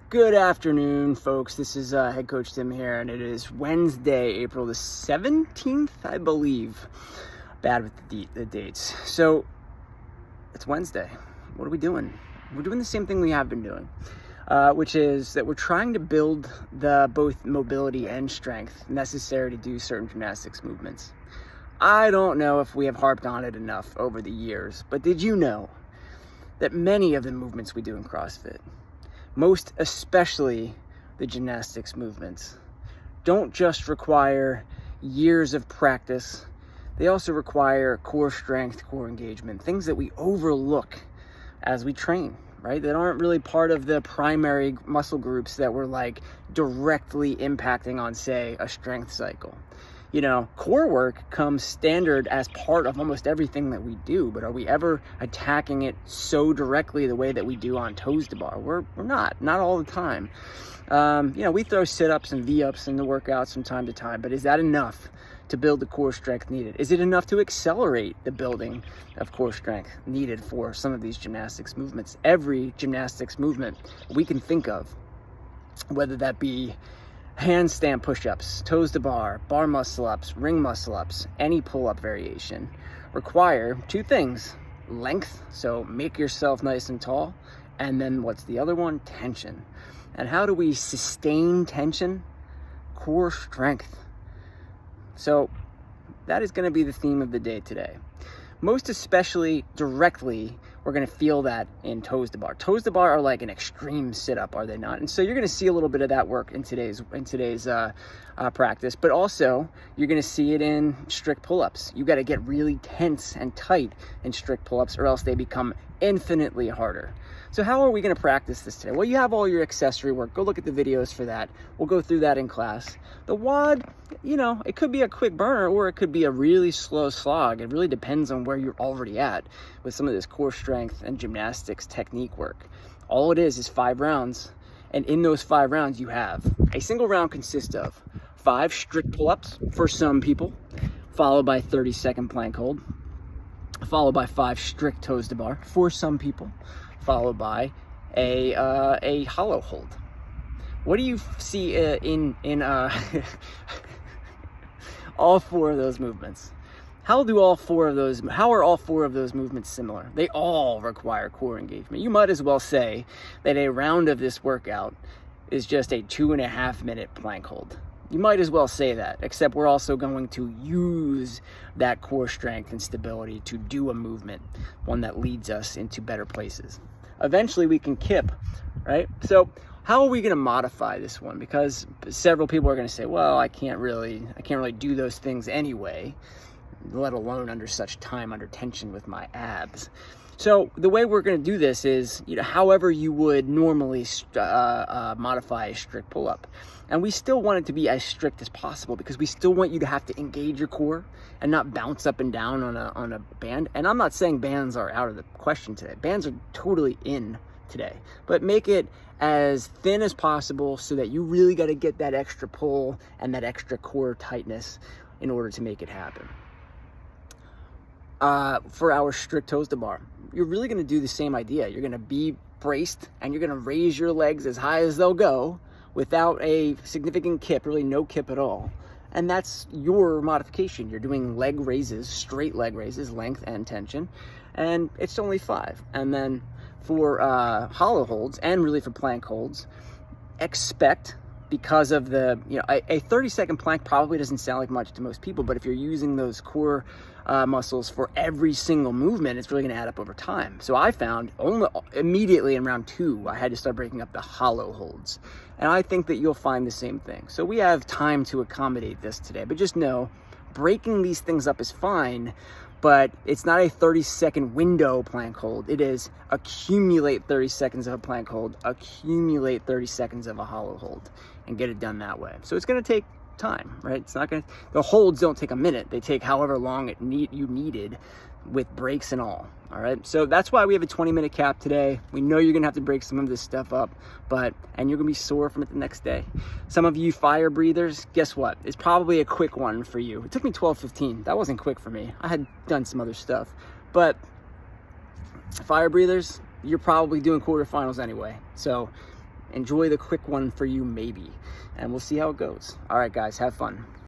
Good afternoon, folks. This is Head Coach Tim here, and it is Wednesday, April the 17th, I believe. Bad with the dates. So, it's Wednesday. What are we doing? We're doing the same thing we have been doing, which is that we're trying to build the both mobility and strength necessary to do certain gymnastics movements. I don't know if we have harped on it enough over the years, but did you know that many of the movements we do in CrossFit, most especially the gymnastics movements, don't just require years of practice. They also require core strength, core engagement, things that we overlook as we train, right? That aren't really part of the primary muscle groups that we're like directly impacting on, say, a strength cycle. You know, core work comes standard as part of almost everything that we do, but are we ever attacking it so directly the way that we do on toes to bar? We're not all the time. We throw sit-ups and V-ups in the workouts from time to time, but is that enough to build the core strength needed? Is it enough to accelerate the building of core strength needed for some of these gymnastics movements? Every gymnastics movement we can think of, whether that be handstand push-ups, toes to bar, bar muscle-ups, ring muscle-ups, any pull-up variation, require two things: length, so make yourself nice and tall, and then what's the other one? Tension. And how do we sustain tension? Core strength. So that is going to be the theme of the day today. Most especially directly, we're going to feel that in toes to bar. Toes to bar are like an extreme sit-up, are they not? And so you're going to see a little bit of that work in today's practice, but also you're going to see it in strict pull-ups. You got to get really tense and tight in strict pull-ups, or else they become infinitely harder. So how are we going to practice this today? Well, you have all your accessory work. Go look at the videos for that. We'll go through that in class. The WOD, it could be a quick burner or it could be a really slow slog. It really depends on where you're already at with some of this core strength and gymnastics technique work. All it is 5 rounds. And in those 5 rounds, you have a single round consists of 5 strict pull-ups for some people, followed by 30-second plank hold, followed by 5 strict toes to bar for some people, followed by a hollow hold. What do you see in all 4 of those movements? How are all 4 of those movements similar? They all require core engagement. You might as well say that a round of this workout is just a 2.5-minute plank hold. You might as well say that, except we're also going to use that core strength and stability to do a movement, one that leads us into better places. Eventually we can kip, right? So how are we going to modify this one? Because several people are going to say, well, I can't really do those things anyway, let alone under such time, under tension with my abs. So the way we're going to do this is, however you would normally modify a strict pull-up. And we still want it to be as strict as possible because we still want you to have to engage your core and not bounce up and down on a band. And I'm not saying bands are out of the question today. Bands are totally in today. But make it as thin as possible so that you really got to get that extra pull and that extra core tightness in order to make it happen. For our strict toes to bar, you're really going to do the same idea. You're going to be braced and you're going to raise your legs as high as they'll go without a significant kip, really no kip at all. And that's your modification. You're doing leg raises, straight leg raises, length and tension, and it's only 5. And then for hollow holds and really for plank holds, expect, because of the, a 30-second plank probably doesn't sound like much to most people, but if you're using those core muscles for every single movement, it's really going to add up over time. So I found only immediately in round 2, I had to start breaking up the hollow holds. And I think that you'll find the same thing. So we have time to accommodate this today, but just know breaking these things up is fine, but it's not a 30-second window plank hold. It is accumulate 30 seconds of a plank hold, accumulate 30 seconds of a hollow hold, and get it done that way. So it's going to take time, right? It's not going to, the holds don't take a minute. They take however long you needed with breaks and all right? So that's why we have a 20-minute cap today. We know you're going to have to break some of this stuff up, and you're going to be sore from it the next day. Some of you fire breathers, guess what? It's probably a quick one for you. It took me 12-15. That wasn't quick for me. I had done some other stuff, but fire breathers, you're probably doing quarterfinals anyway. So enjoy the quick one for you, maybe. And we'll see how it goes. All right, guys, have fun.